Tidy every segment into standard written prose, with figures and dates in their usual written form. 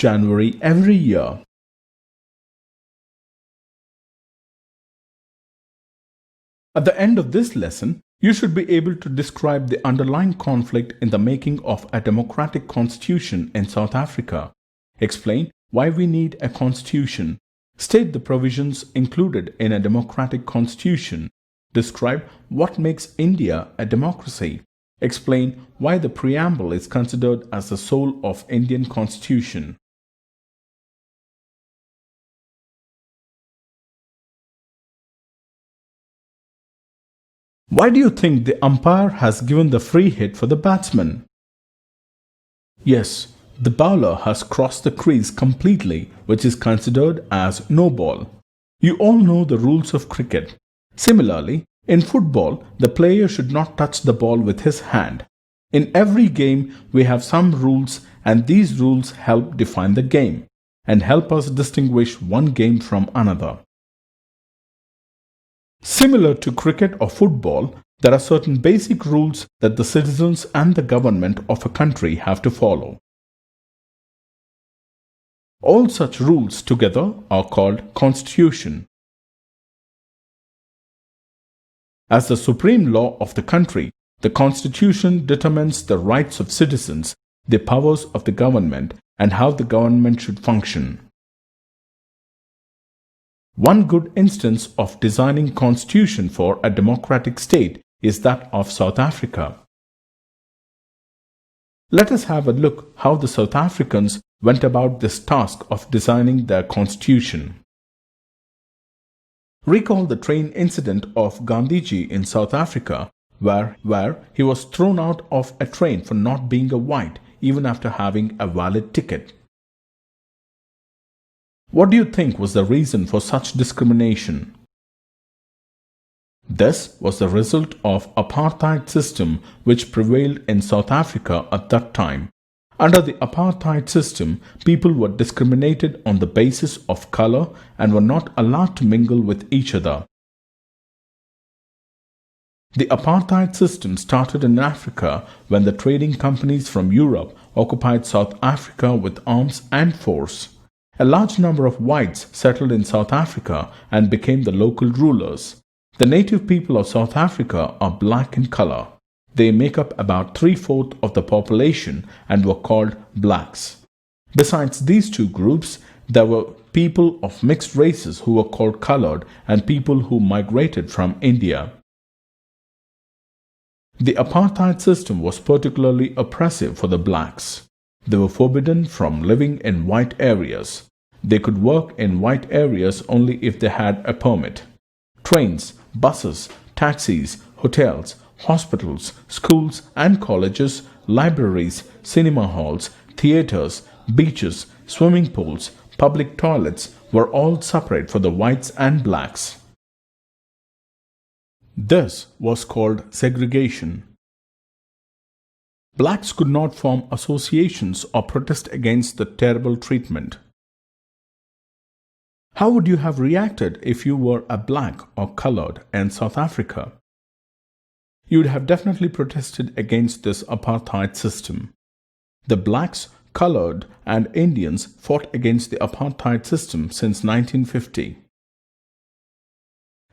January every year. At the end of this lesson, you should be able to describe the underlying conflict in the making of a democratic constitution in South Africa. Explain why we need a constitution. State the provisions included in a democratic constitution. Describe what makes India a democracy. Explain why the Preamble is considered as the soul of Indian Constitution. Why do you think the umpire has given the free hit for the batsman? Yes, the bowler has crossed the crease completely, which is considered as no ball. You all know the rules of cricket. Similarly, in football, the player should not touch the ball with his hand. In every game, we have some rules, and these rules help define the game and help us distinguish one game from another. Similar to cricket or football, there are certain basic rules that the citizens and the government of a country have to follow. All such rules together are called constitution. As the supreme law of the country, the constitution determines the rights of citizens, the powers of the government, and how the government should function. One good instance of designing constitution for a democratic state is that of South Africa. Let us have a look how the South Africans went about this task of designing their constitution. Recall the train incident of Gandhiji in South Africa, where he was thrown out of a train for not being a white, even after having a valid ticket. What do you think was the reason for such discrimination? This was the result of apartheid system which prevailed in South Africa at that time. Under the apartheid system, people were discriminated on the basis of color and were not allowed to mingle with each other. The apartheid system started in Africa when the trading companies from Europe occupied South Africa with arms and force. A large number of whites settled in South Africa and became the local rulers. The native people of South Africa are black in color. They make up about 3/4 of the population and were called blacks. Besides these two groups, there were people of mixed races who were called colored and people who migrated from India. The apartheid system was particularly oppressive for the blacks. They were forbidden from living in white areas. They could work in white areas only if they had a permit. Trains, buses, taxis, hotels, hospitals, schools and colleges, libraries, cinema halls, theaters, beaches, swimming pools, public toilets were all separate for the whites and blacks. This was called segregation. Blacks could not form associations or protest against the terrible treatment. How would you have reacted if you were a black or colored in South Africa? You would have definitely protested against this apartheid system. The blacks, colored, and Indians fought against the apartheid system since 1950.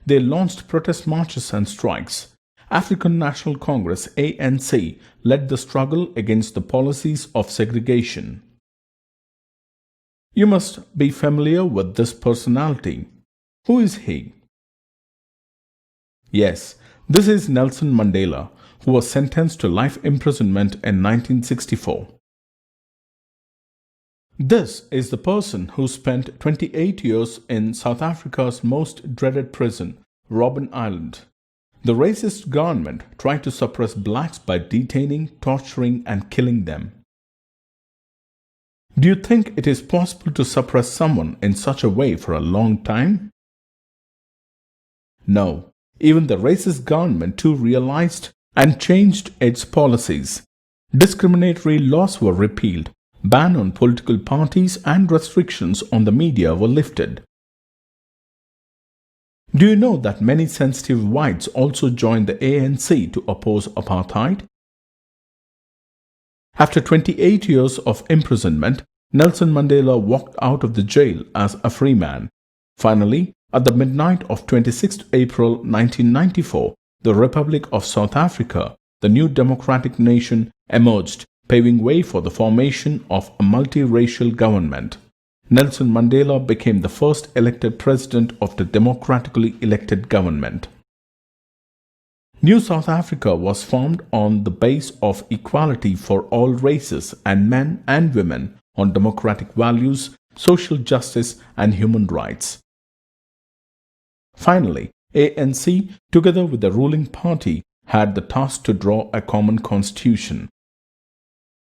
They launched protest marches and strikes. African National Congress (ANC) led the struggle against the policies of segregation. You must be familiar with this personality. Who is he? Yes, this is Nelson Mandela, who was sentenced to life imprisonment in 1964. This is the person who spent 28 years in South Africa's most dreaded prison, Robben Island. The racist government tried to suppress blacks by detaining, torturing, and killing them. Do you think it is possible to suppress someone in such a way for a long time? No, even the racist government too realized and changed its policies. Discriminatory laws were repealed, ban on political parties and restrictions on the media were lifted. Do you know that many sensitive whites also joined the ANC to oppose apartheid? After 28 years of imprisonment, Nelson Mandela walked out of the jail as a free man. Finally, at the midnight of 26 April 1994, the Republic of South Africa, the new democratic nation, emerged, paving way for the formation of a multiracial government. Nelson Mandela became the first elected president of the democratically elected government. New South Africa was formed on the base of equality for all races and men and women on democratic values, social justice and human rights. Finally, ANC, together with the ruling party, had the task to draw a common constitution.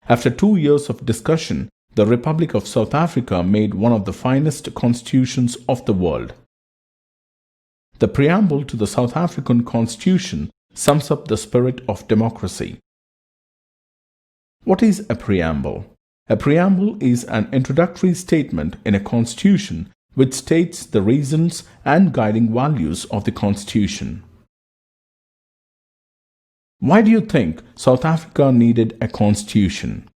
After 2 years of discussion, the Republic of South Africa made one of the finest constitutions of the world. The Preamble to the South African Constitution sums up the spirit of democracy. What is a preamble? A preamble is an introductory statement in a constitution which states the reasons and guiding values of the constitution. Why do you think South Africa needed a constitution?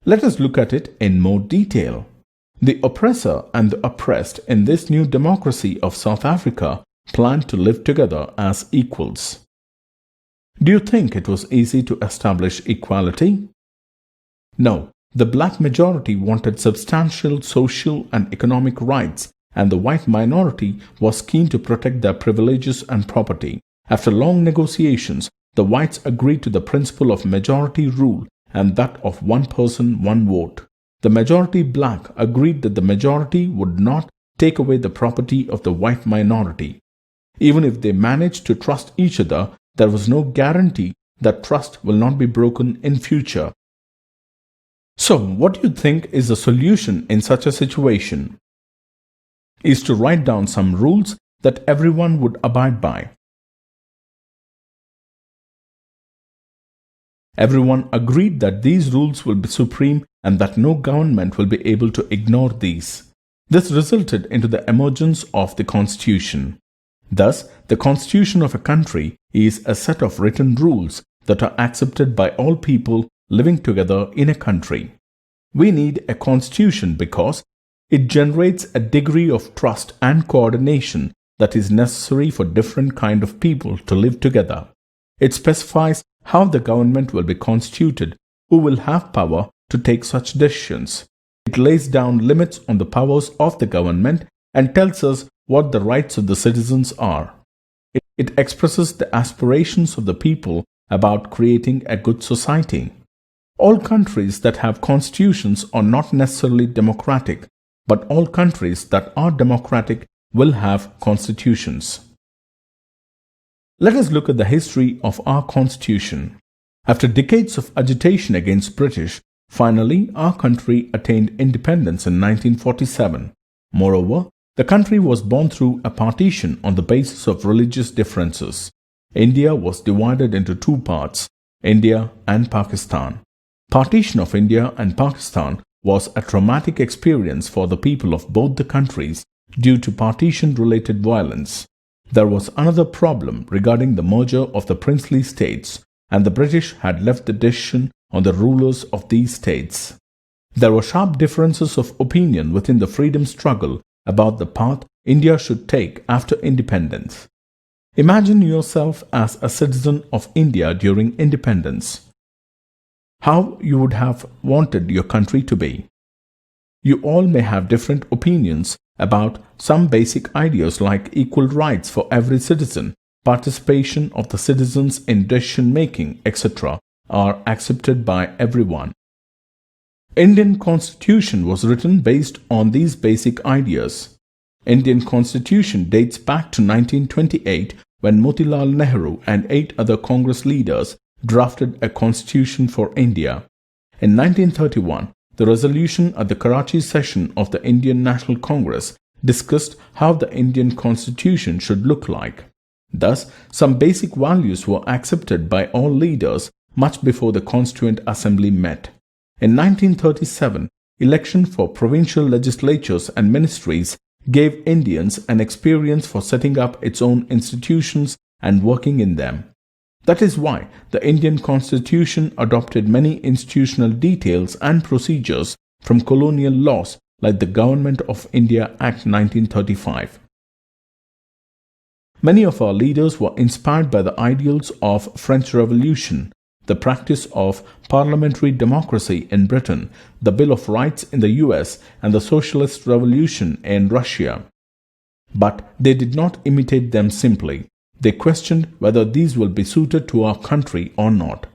Let us look at it in more detail. The oppressor and the oppressed in this new democracy of South Africa planned to live together as equals. Do you think it was easy to establish equality? No, the black majority wanted substantial social and economic rights, and the white minority was keen to protect their privileges and property. After long negotiations, the whites agreed to the principle of majority rule and that of one person, one vote. The majority black agreed that the majority would not take away the property of the white minority. Even if they managed to trust each other, there was no guarantee that trust will not be broken in future. So, what do you think is the solution in such a situation? Is to write down some rules that everyone would abide by. Everyone agreed that these rules will be supreme and that no government will be able to ignore these. This resulted into the emergence of the Constitution. Thus, the Constitution of a country is a set of written rules that are accepted by all people living together in a country. We need a constitution because it generates a degree of trust and coordination that is necessary for different kinds of people to live together. It specifies how the government will be constituted, who will have power to take such decisions. It lays down limits on the powers of the government and tells us what the rights of the citizens are. It expresses the aspirations of the people about creating a good society. All countries that have constitutions are not necessarily democratic, but all countries that are democratic will have constitutions. Let us look at the history of our constitution. After decades of agitation against British, finally our country attained independence in 1947. Moreover, the country was born through a partition on the basis of religious differences. India was divided into two parts, India and Pakistan. Partition of India and Pakistan was a traumatic experience for the people of both the countries due to partition-related violence. There was another problem regarding the merger of the princely states, and the British had left the decision on the rulers of these states. There were sharp differences of opinion within the freedom struggle about the path India should take after independence. Imagine yourself as a citizen of India during independence. How you would have wanted your country to be. You all may have different opinions about some basic ideas like equal rights for every citizen, participation of the citizens in decision making, etc. are accepted by everyone. Indian Constitution was written based on these basic ideas. Indian Constitution dates back to 1928 when Motilal Nehru and 8 other Congress leaders drafted a constitution for India. In 1931, the resolution at the Karachi session of the Indian National Congress discussed how the Indian Constitution should look like. Thus, some basic values were accepted by all leaders much before the Constituent Assembly met. In 1937, election for provincial legislatures and ministries gave Indians an experience for setting up its own institutions and working in them. That is why the Indian Constitution adopted many institutional details and procedures from colonial laws like the Government of India Act 1935. Many of our leaders were inspired by the ideals of French Revolution, the practice of parliamentary democracy in Britain, the Bill of Rights in the US, and the Socialist Revolution in Russia. But they did not imitate them simply. They questioned whether these will be suited to our country or not.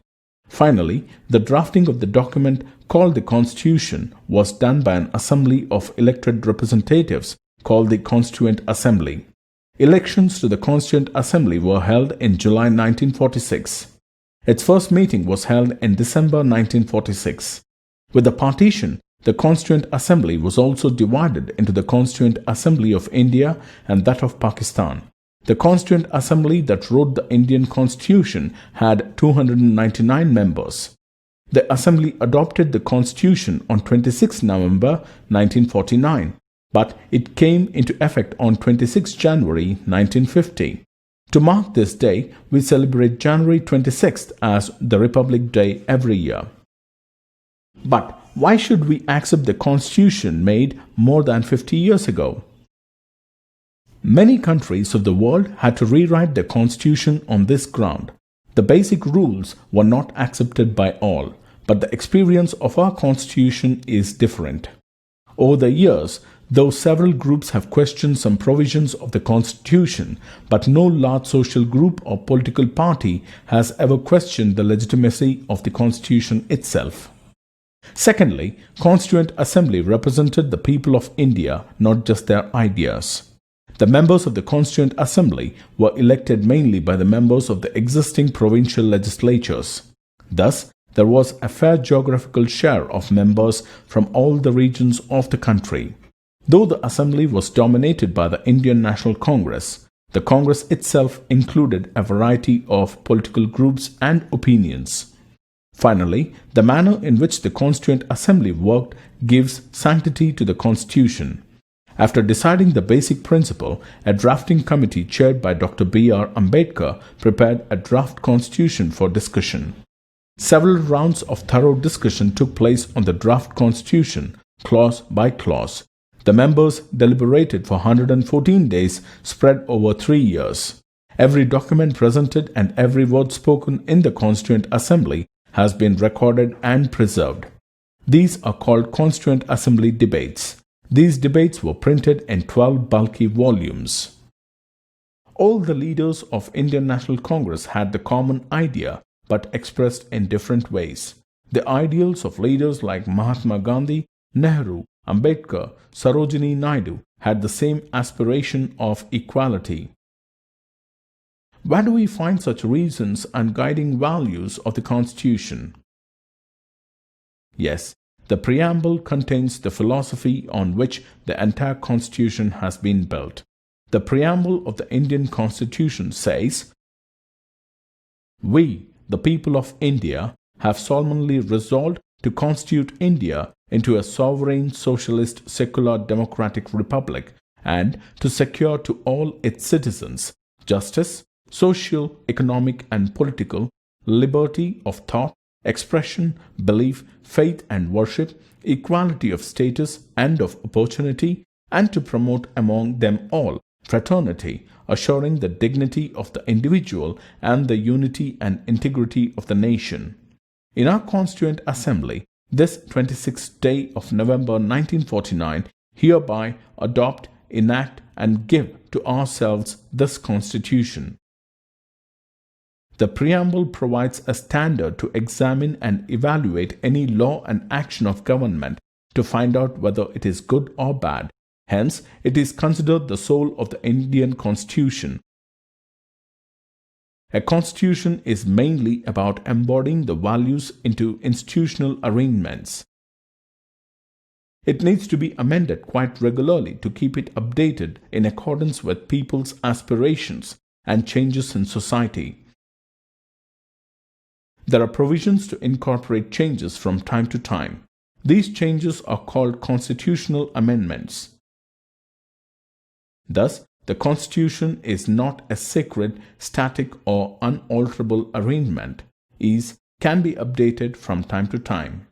Finally, the drafting of the document called the Constitution was done by an assembly of elected representatives called the Constituent Assembly. Elections to the Constituent Assembly were held in July 1946. Its first meeting was held in December 1946. With the partition, the Constituent Assembly was also divided into the Constituent Assembly of India and that of Pakistan. The Constituent Assembly that wrote the Indian Constitution had 299 members. The Assembly adopted the Constitution on 26 November 1949, but it came into effect on 26 January 1950. To mark this day, we celebrate January 26th as the Republic Day every year. But why should we accept the Constitution made more than 50 years ago? Many countries of the world had to rewrite their constitution on this ground. The basic rules were not accepted by all, but the experience of our constitution is different. Over the years, though several groups have questioned some provisions of the constitution, but no large social group or political party has ever questioned the legitimacy of the constitution itself. Secondly, Constituent Assembly represented the people of India, not just their ideas. The members of the Constituent Assembly were elected mainly by the members of the existing provincial legislatures. Thus, there was a fair geographical share of members from all the regions of the country. Though the Assembly was dominated by the Indian National Congress, the Congress itself included a variety of political groups and opinions. Finally, the manner in which the Constituent Assembly worked gives sanctity to the Constitution. After deciding the basic principle, a drafting committee chaired by Dr. B.R. Ambedkar prepared a draft constitution for discussion. Several rounds of thorough discussion took place on the draft constitution, clause by clause. The members deliberated for 114 days, spread over 3 years. Every document presented and every word spoken in the Constituent Assembly has been recorded and preserved. These are called Constituent Assembly debates. These debates were printed in 12 bulky volumes. All the leaders of Indian National Congress had the common idea, but expressed in different ways. The ideals of leaders like Mahatma Gandhi, Nehru, Ambedkar, Sarojini Naidu had the same aspiration of equality. Where do we find such reasons and guiding values of the Constitution? Yes, the Preamble contains the philosophy on which the entire Constitution has been built. The Preamble of the Indian Constitution says, "We, the people of India, have solemnly resolved to constitute India into a sovereign, socialist, secular, democratic republic and to secure to all its citizens justice, social, economic and political, liberty of thought, expression, belief, faith and worship, equality of status and of opportunity, and to promote among them all fraternity, assuring the dignity of the individual and the unity and integrity of the nation." In our Constituent Assembly, this 26th day of November 1949, hereby adopt, enact and give to ourselves this Constitution. The Preamble provides a standard to examine and evaluate any law and action of government to find out whether it is good or bad. Hence, it is considered the soul of the Indian Constitution. A constitution is mainly about embodying the values into institutional arrangements. It needs to be amended quite regularly to keep it updated in accordance with people's aspirations and changes in society. There are provisions to incorporate changes from time to time. These changes are called constitutional amendments. Thus, the Constitution is not a sacred, static or unalterable arrangement, can be updated from time to time.